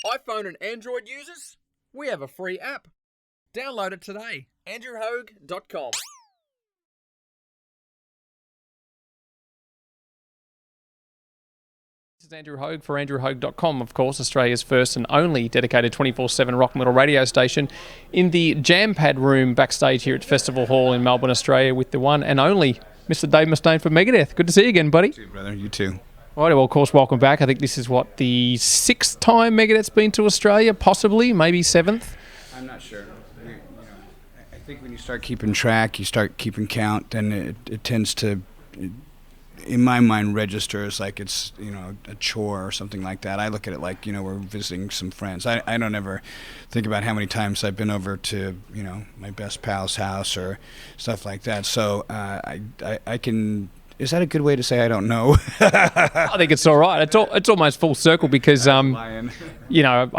iPhone and Android users, we have a free app. Download it today. AndrewHogue.com. This is Andrew Hogue for AndrewHogue.com, of course, Australia's first and only dedicated 24/7 rock metal radio station, in the Jam Pad room backstage here at Festival Hall in Melbourne, Australia, with the one and only Mr. Dave Mustaine from Megadeth. Good to see you again, buddy. You too, brother. You too. All right, well, of course, welcome back. I think this is, the 6th time Megadeth's been to Australia, possibly, maybe 7th? I'm not sure. I think when you start keeping track, you start keeping count, then it tends to, in my mind, register as like it's, a chore or something like that. I look at it like, we're visiting some friends. I don't ever think about how many times I've been over to, my best pal's house or stuff like that. So I can... Is that a good way to say I don't know? I think it's all right. It's almost full circle because, I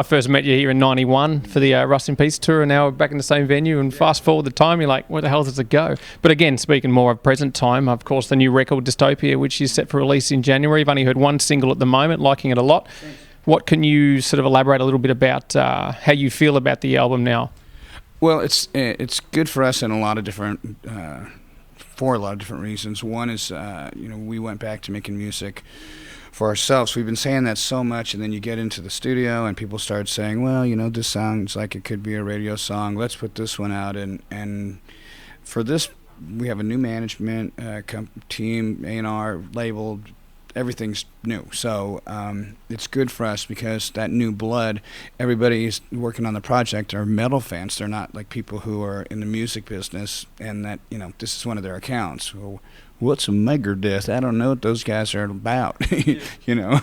first met you here in 91 for the Rust in Peace tour, and now we're back in the same venue, and fast forward the time, you're like, where the hell does it go? But again, speaking more of present time, of course, the new record, Dystopia, which is set for release in January. You've only heard one single at the moment, liking it a lot. Thanks. What can you sort of elaborate a little bit about how you feel about the album now? Well, it's good for us in a lot of different... for a lot of different reasons. One is, we went back to making music for ourselves. We've been saying that so much, and then you get into the studio and people start saying, well, this sounds like it could be a radio song. Let's put this one out. And for this, we have a new management team, A&R, label. Everything's new. So it's good for us because that new blood, everybody is working on the project are metal fans. They're not like people who are in the music business and that, this is one of their accounts. Well, what's a Megadeth? I don't know what those guys are about, Well,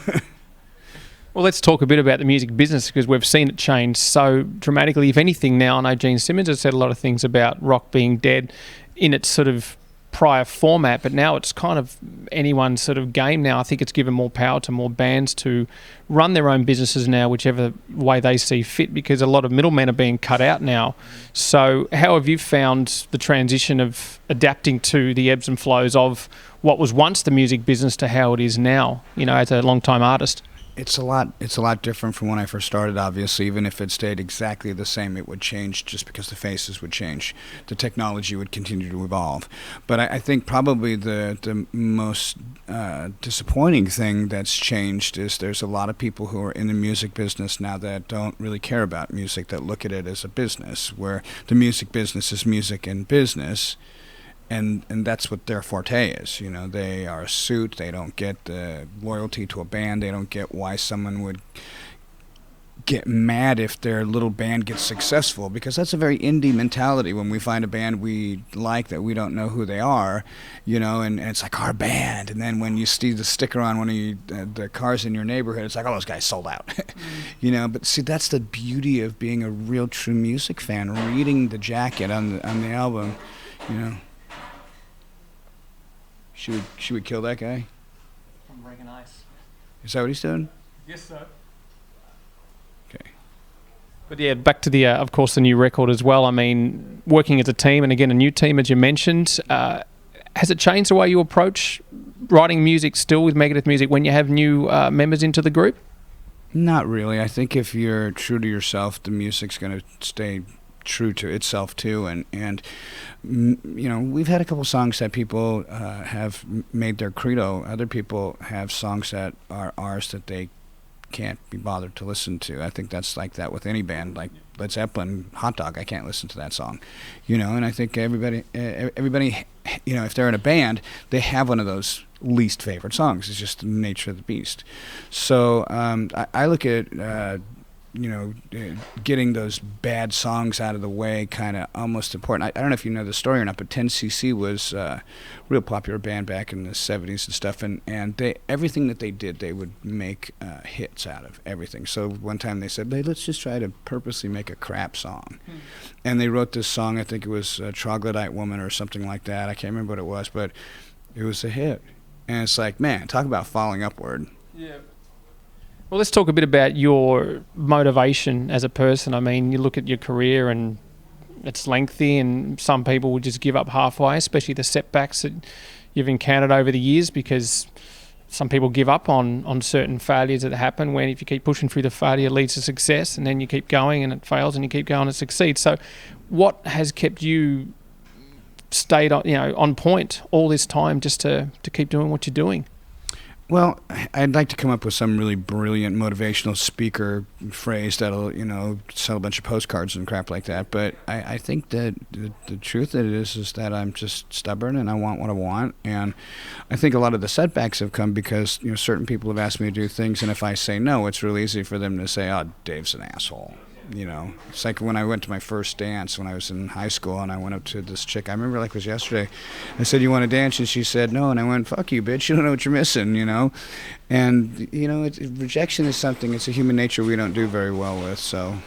let's talk a bit about the music business because we've seen it change so dramatically. If anything now, I know Gene Simmons has said a lot of things about rock being dead in its sort of prior format, but now it's kind of anyone's sort of game now. I think it's given more power to more bands to run their own businesses now, whichever way they see fit, because a lot of middlemen are being cut out now. So how have you found the transition of adapting to the ebbs and flows of what was once the music business to how it is now, as a long-time artist? It's a lot different from when I first started, obviously. Even if it stayed exactly the same, it would change just because the faces would change. The technology would continue to evolve. But I think probably the most disappointing thing that's changed is there's a lot of people who are in the music business now that don't really care about music, that look at it as a business, where the music business is music and business. And that's what their forte is. They are a suit. They don't get the loyalty to a band. They don't get why someone would get mad if their little band gets successful, because that's a very indie mentality. When we find a band we like that we don't know who they are, and it's like our band. And then when you see the sticker on one of the cars in your neighborhood, it's like, oh, those guys sold out. But see, that's the beauty of being a real true music fan, reading the jacket on the album, Should we kill that guy? From breaking ice. Is that what he's doing? Yes, sir. Okay. But yeah, back to the, of course, the new record as well. I mean, working as a team, and again, a new team, as you mentioned, has it changed the way you approach writing music still with Megadeth music when you have new members into the group? Not really. I think if you're true to yourself, the music's going to stay true to itself too, and we've had a couple songs that people have made their credo. Other people have songs that are ours that they can't be bothered to listen to. I think that's like that with any band, like Led Zeppelin, Hot Dog. I can't listen to that song, and I think everybody, if they're in a band, they have one of those least favorite songs. It's just the nature of the beast. So I look at getting those bad songs out of the way kind of almost important. I don't know if you know the story or not, but 10cc was a real popular band back in the 70s and stuff, and everything that they did, they would make hits out of everything. So one time they said, hey, let's just try to purposely make a crap song. And they wrote this song, I think it was Troglodyte Woman or something like that. I can't remember what it was, but it was a hit. And it's like, man, talk about falling upward. Yeah. Well, let's talk a bit about your motivation as a person. I mean, you look at your career and it's lengthy, and some people would just give up halfway, especially the setbacks that you've encountered over the years, because some people give up on certain failures that happen, when if you keep pushing through the failure, it leads to success, and then you keep going and it fails, and you keep going and it succeeds. So what has kept you stayed on point all this time just to keep doing what you're doing? Well, I'd like to come up with some really brilliant motivational speaker phrase that'll, sell a bunch of postcards and crap like that. But I think that the truth of it is that I'm just stubborn and I want what I want. And I think a lot of the setbacks have come because, certain people have asked me to do things. And if I say no, it's real easy for them to say, oh, Dave's an asshole. It's like when I went to my first dance when I was in high school, and I went up to this chick. I remember like it was yesterday. I said, "You want to dance?" And she said, "No." And I went, "Fuck you, bitch. You don't know what you're missing," And, rejection is something, it's a human nature we don't do very well with, so.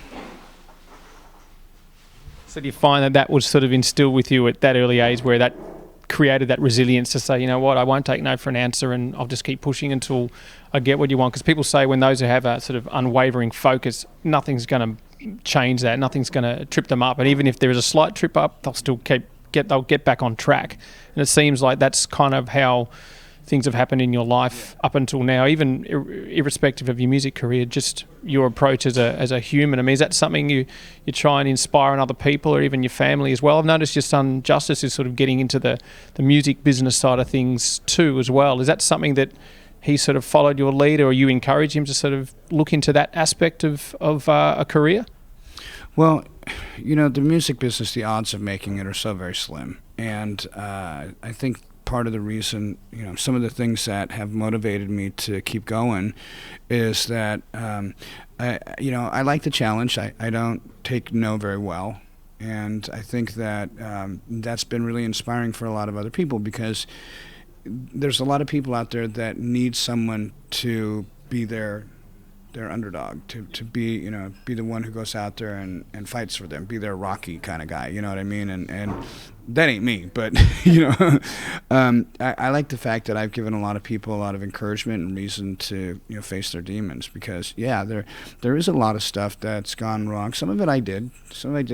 So do you find that was sort of instilled with you at that early age, where that created that resilience to say, you know what, I won't take no for an answer, and I'll just keep pushing until I get what you want? Because people say when those who have a sort of unwavering focus, nothing's going to change that, nothing's going to trip them up, and even if there is a slight trip up, they'll still they'll get back on track. And it seems like that's kind of how things have happened in your life up until now, even irrespective of your music career, just your approach as a human. I mean, is that something you try and inspire in other people or even your family as well? I've noticed your son Justice is sort of getting into the music business side of things too as well. Is that something that he sort of followed your lead, or you encourage him to sort of look into that aspect of a career? Well, the music business, the odds of making it are so very slim. And I think part of the reason, some of the things that have motivated me to keep going is that, I like the challenge. I don't take no very well. And I think that that's been really inspiring for a lot of other people, because there's a lot of people out there that need someone to be their underdog, to be be the one who goes out there and fights for them, be their Rocky kind of guy, you know what I mean? And that ain't me, but I like the fact that I've given a lot of people a lot of encouragement and reason to face their demons, because there is a lot of stuff that's gone wrong. Some of it I did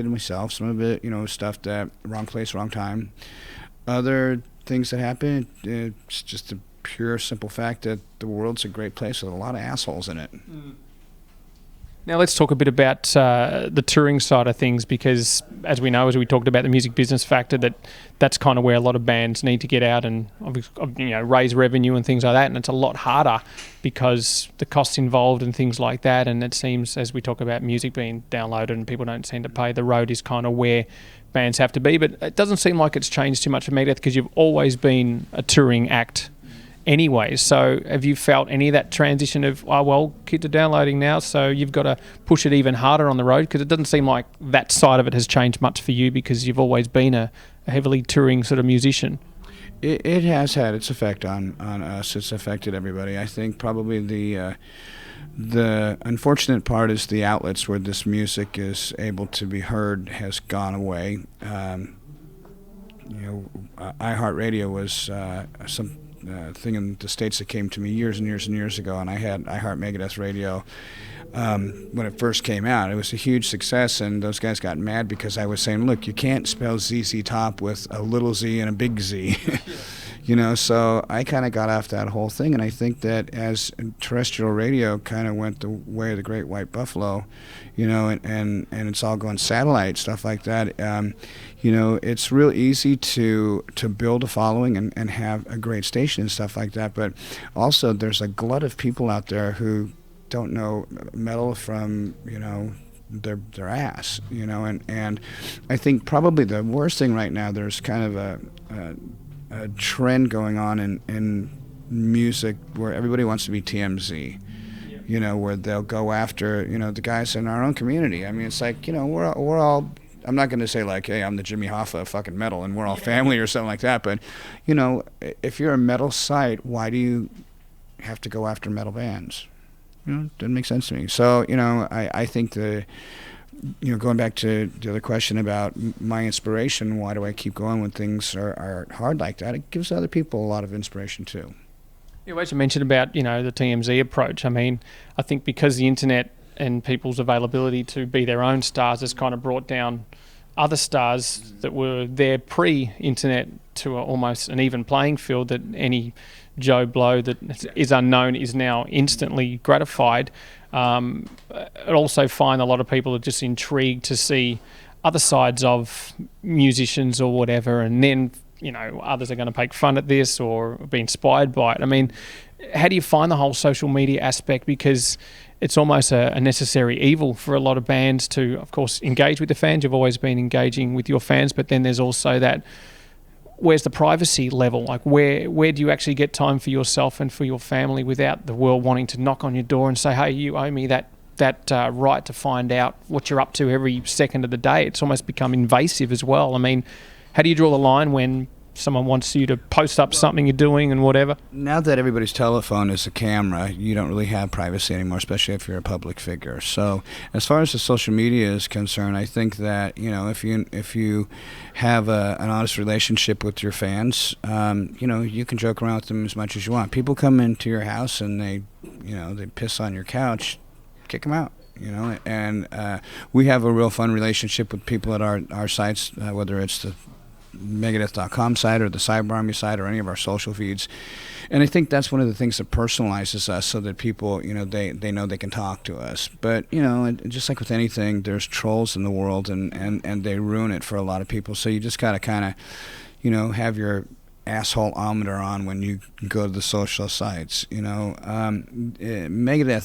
myself, some of it stuff that wrong place, wrong time. Other things that happen, it's just a pure, simple fact that the world's a great place with a lot of assholes in it. Now let's talk a bit about the touring side of things, because as we know, as we talked about the music business factor, that's kind of where a lot of bands need to get out and raise revenue and things like that, and it's a lot harder because the costs involved and things like that. And it seems, as we talk about music being downloaded and people don't seem to pay, the road is kind of where bands have to be. But it doesn't seem like it's changed too much for Megadeth, because you've always been a touring act anyway. So have you felt any of that transition of, oh well, kids are downloading now, so you've got to push it even harder on the road? Because it doesn't seem like that side of it has changed much for you, because you've always been a heavily touring sort of musician. It has had its effect on us. It's affected everybody. I think probably the unfortunate part is the outlets where this music is able to be heard has gone away. iHeartRadio was some thing in the States that came to me years and years and years ago, and I had iHeart Megadeth Radio when it first came out. It was a huge success, and those guys got mad because I was saying, look, you can't spell ZZ Top with a little Z and a big Z. So I kind of got off that whole thing, and I think that as terrestrial radio kind of went the way of the great white buffalo, and it's all going satellite, stuff like that, it's real easy to build a following and have a great station and stuff like that, but also there's a glut of people out there who don't know metal from, their ass, and I think probably the worst thing right now, there's kind of a trend going on in music where everybody wants to be TMZ, where they'll go after, the guys in our own community. I mean, it's like, we're all, I'm not going to say like, hey, I'm the Jimmy Hoffa of fucking metal and we're all family or something like that, but, if you're a metal site, why do you have to go after metal bands? It doesn't make sense to me. So, I think going back to the other question about my inspiration, why do I keep going when things are hard like that? It gives other people a lot of inspiration too. Yeah, as you mentioned about, the TMZ approach, I mean, I think because the internet and people's availability to be their own stars has kind of brought down other stars that were there pre-internet to almost an even playing field, that any Joe Blow that is unknown is now instantly gratified. I also find a lot of people are just intrigued to see other sides of musicians or whatever, and then others are going to poke fun at this or be inspired by it. I mean, how do you find the whole social media aspect? Because it's almost a necessary evil for a lot of bands to, of course, engage with the fans. You've always been engaging with your fans, but then there's also that, where's the privacy level? Like, where do you actually get time for yourself and for your family without the world wanting to knock on your door and say, hey, you owe me that right to find out what you're up to every second of the day? It's almost become invasive as well. I mean, how do you draw the line when someone wants you to post up something you're doing and whatever? Now that everybody's telephone is a camera, you don't really have privacy anymore, especially if you're a public figure. So as far as the social media is concerned, I think that if you have an honest relationship with your fans, you can joke around with them as much as you want. People come into your house and they piss on your couch, kick them out. And we have a real fun relationship with people at our sites, whether it's the Megadeth.com site or the Cyber Army site or any of our social feeds. And I think that's one of the things that personalizes us, so that people, they know they can talk to us. But, and just like with anything, there's trolls in the world, and they ruin it for a lot of people. So you just got to kind of, have your asshole-ometer on when you go to the social sites. Megadeth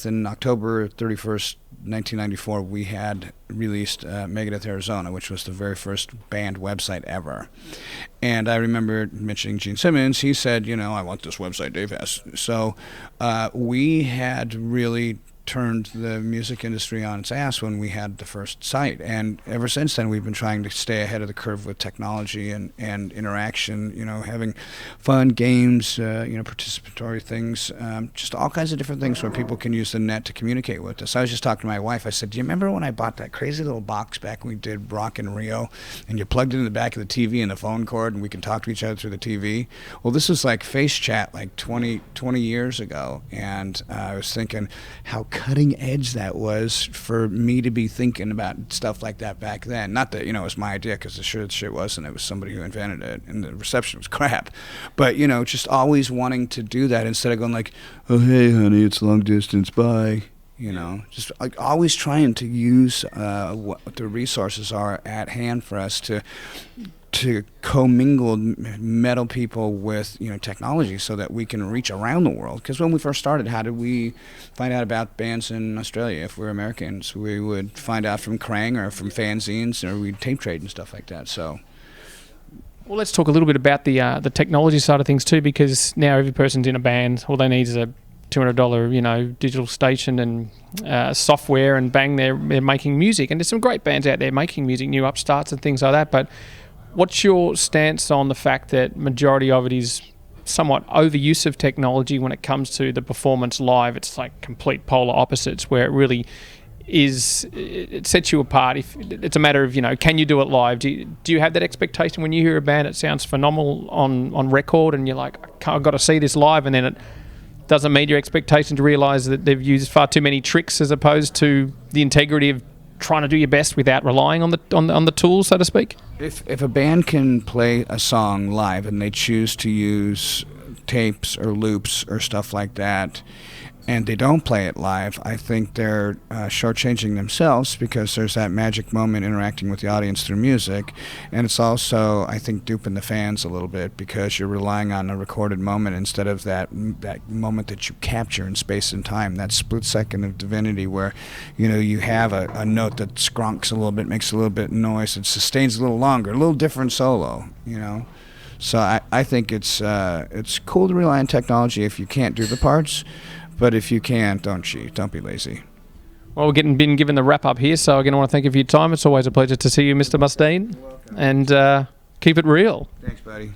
in October 31st, 1994, we had released Megadeth Arizona, which was the very first band website ever. And I remember mentioning Gene Simmons. He said, I want this website Dave has. So we had really turned the music industry on its ass when we had the first site, and ever since then we've been trying to stay ahead of the curve with technology and interaction, having fun games, participatory things, just all kinds of different things where people can use the net to communicate with us. I was just talking to my wife. I said, do you remember when I bought that crazy little box back when we did Rock in Rio, and you plugged it in the back of the TV and the phone cord, and we can talk to each other through the TV? Well, this was like face chat like 20 years ago, and I was thinking how cutting edge that was for me to be thinking about stuff like that back then. Not that, it was my idea, because the shit wasn't. It was somebody who invented it, and the reception was crap. But, just always wanting to do that instead of going like, oh, hey, honey, it's long distance, bye. Just like always trying to use what the resources are at hand for us to commingle metal people with technology, so that we can reach around the world. Because when we first started, how did we find out about bands in Australia? If we're Americans, we would find out from Krang or from fanzines, or we'd tape trade and stuff like that. So, well, let's talk a little bit about the technology side of things too, because now every person's in a band. All they need is a $200 digital station and software, and bang, they're making music. And there's some great bands out there making music, new upstarts and things like that. But what's your stance on the fact that majority of it is somewhat overuse of technology when it comes to the performance live? It's like complete polar opposites, where it really is, it sets you apart. If it's a matter of, can you do it live? Do you have that expectation when you hear a band that sounds phenomenal on record, and you're like, I've got to see this live, and then it doesn't meet your expectation to realise that they've used far too many tricks as opposed to the integrity of trying to do your best without relying on the tools, so to speak? If a band can play a song live and they choose to use tapes or loops or stuff like that, and they don't play it live, I think they're shortchanging themselves, because there's that magic moment interacting with the audience through music. And it's also, I think, duping the fans a little bit, because you're relying on a recorded moment instead of that moment that you capture in space and time, that split second of divinity where you have a note that skrunks a little bit, makes a little bit of noise, it sustains a little longer, a little different solo. So I think it's cool to rely on technology if you can't do the parts. But if you can, don't cheat. Don't be lazy. Well, we're been given the wrap up here, so again, I want to thank you for your time. It's always a pleasure to see you, Mr. Mustaine. And keep it real. Thanks, buddy.